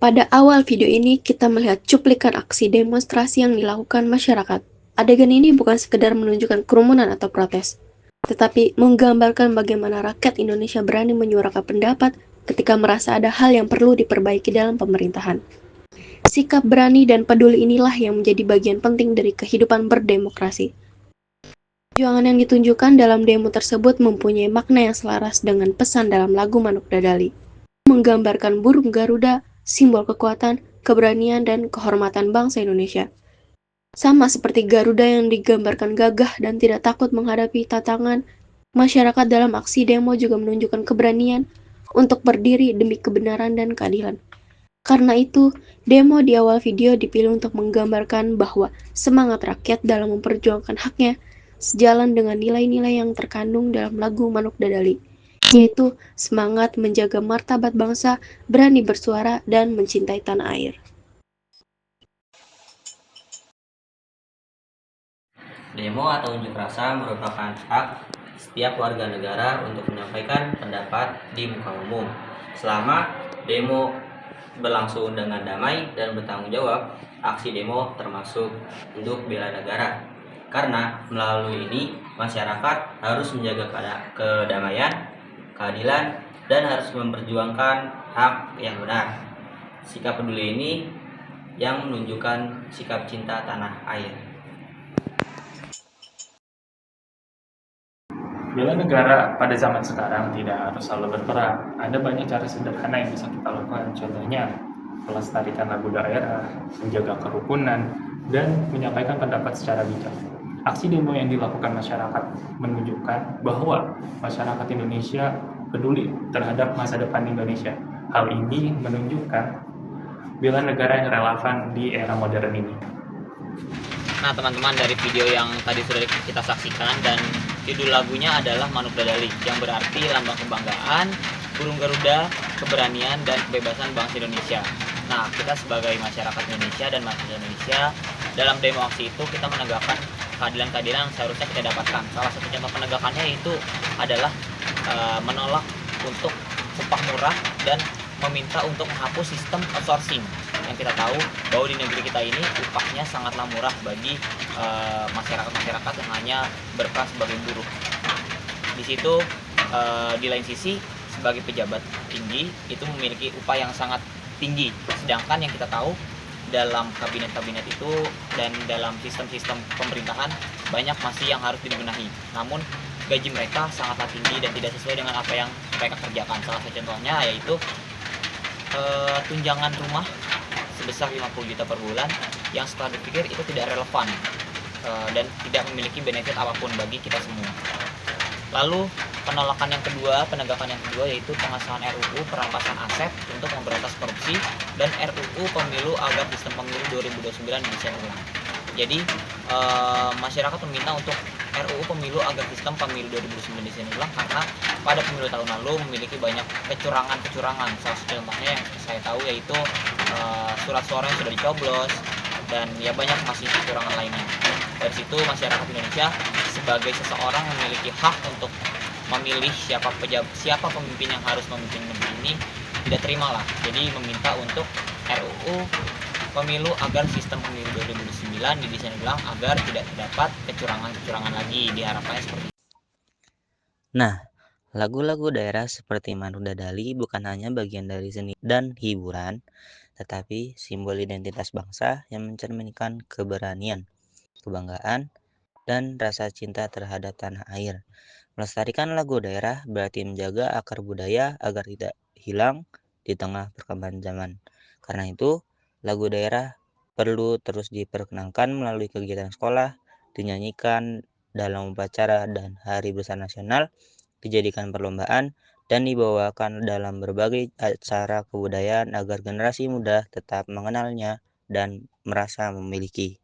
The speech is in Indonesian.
Pada awal video ini, kita melihat cuplikan aksi demonstrasi yang dilakukan masyarakat. Adegan ini bukan sekedar menunjukkan kerumunan atau protes, tetapi menggambarkan bagaimana rakyat Indonesia berani menyuarakan pendapat ketika merasa ada hal yang perlu diperbaiki dalam pemerintahan. Sikap berani dan peduli inilah yang menjadi bagian penting dari kehidupan berdemokrasi. Perjuangan yang ditunjukkan dalam demo tersebut mempunyai makna yang selaras dengan pesan dalam lagu Manuk Dadali. Menggambarkan burung Garuda, simbol kekuatan, keberanian, dan kehormatan bangsa Indonesia. Sama seperti Garuda yang digambarkan gagah dan tidak takut menghadapi tantangan, masyarakat dalam aksi demo juga menunjukkan keberanian untuk berdiri demi kebenaran dan keadilan. Karena itu, demo di awal video dipilih untuk menggambarkan bahwa semangat rakyat dalam memperjuangkan haknya sejalan dengan nilai-nilai yang terkandung dalam lagu Manuk Dadali, yaitu semangat menjaga martabat bangsa, berani bersuara, dan mencintai tanah air. Demo atau unjuk rasa merupakan hak setiap warga negara untuk menyampaikan pendapat di muka umum. Selama demo berlangsung dengan damai dan bertanggung jawab, aksi demo termasuk untuk bela negara. Karena melalui ini, masyarakat harus menjaga kedamaian, keadilan, dan harus memperjuangkan hak yang benar. Sikap peduli ini yang menunjukkan sikap cinta tanah air. Bela negara pada zaman sekarang tidak harus selalu berperang. Ada banyak cara sederhana yang bisa kita lakukan. Contohnya, melestarikan lagu daerah, menjaga kerukunan, dan menyampaikan pendapat secara bijak. Aksi demo yang dilakukan masyarakat menunjukkan bahwa masyarakat Indonesia peduli terhadap masa depan Indonesia. Hal ini menunjukkan bela negara yang relevan di era modern ini. Nah teman-teman, dari video yang tadi sudah kita saksikan, dan judul lagunya adalah Manuk Dadali, yang berarti lambang kebanggaan, burung Garuda, keberanian, dan kebebasan bangsa Indonesia. Nah, kita sebagai masyarakat Indonesia dan mahasiswa Indonesia, dalam demo aksi itu kita menegakkan keadilan-keadilan yang seharusnya kita dapatkan. Salah satu contoh penegakannya itu adalah menolak untuk upah murah dan meminta untuk menghapus sistem outsourcing. Yang kita tahu bahwa di negeri kita ini upahnya sangatlah murah bagi masyarakat-masyarakat yang hanya berperan sebagai buruh. Di situ di lain sisi sebagai pejabat tinggi itu memiliki upah yang sangat tinggi, sedangkan yang kita tahu dalam kabinet-kabinet itu dan dalam sistem-sistem pemerintahan banyak masih yang harus dibenahi. Namun gaji mereka sangatlah tinggi dan tidak sesuai dengan apa yang mereka kerjakan. Salah satu contohnya yaitu tunjangan rumah sebesar 50 juta per bulan yang setelah dipikir itu tidak relevan dan tidak memiliki benefit apapun bagi kita semua. Lalu penolakan yang kedua, penegakan yang kedua yaitu pengesahan RUU perampasan aset untuk memberantas korupsi dan RUU pemilu agar sistem pemilu 2029 didesain ulang. Jadi masyarakat meminta untuk RUU pemilu agar sistem pemilu 2009 didesain ulang karena pada pemilu tahun lalu memiliki banyak kecurangan. Salah satu contohnya yang saya tahu yaitu surat suara yang sudah dicoblos dan ya banyak masih kecurangan lainnya. Dari situ masyarakat Indonesia sebagai seseorang memiliki hak untuk memilih siapa pemimpin yang harus memimpin negeri ini tidak terima lah. Jadi meminta untuk RUU pemilu agar sistem pemilu 2009 didesain ulang agar tidak terdapat kecurangan lagi. Diharapkannya seperti itu. Nah, lagu-lagu daerah seperti Manuk Dadali bukan hanya bagian dari seni dan hiburan, tetapi simbol identitas bangsa yang mencerminkan keberanian, kebanggaan, dan rasa cinta terhadap tanah air. Melestarikan lagu daerah berarti menjaga akar budaya agar tidak hilang di tengah perkembangan zaman. Karena itu, lagu daerah perlu terus diperkenalkan melalui kegiatan sekolah, dinyanyikan dalam upacara dan hari besar nasional, dijadikan perlombaan, dan dibawakan dalam berbagai acara kebudayaan agar generasi muda tetap mengenalnya dan merasa memiliki.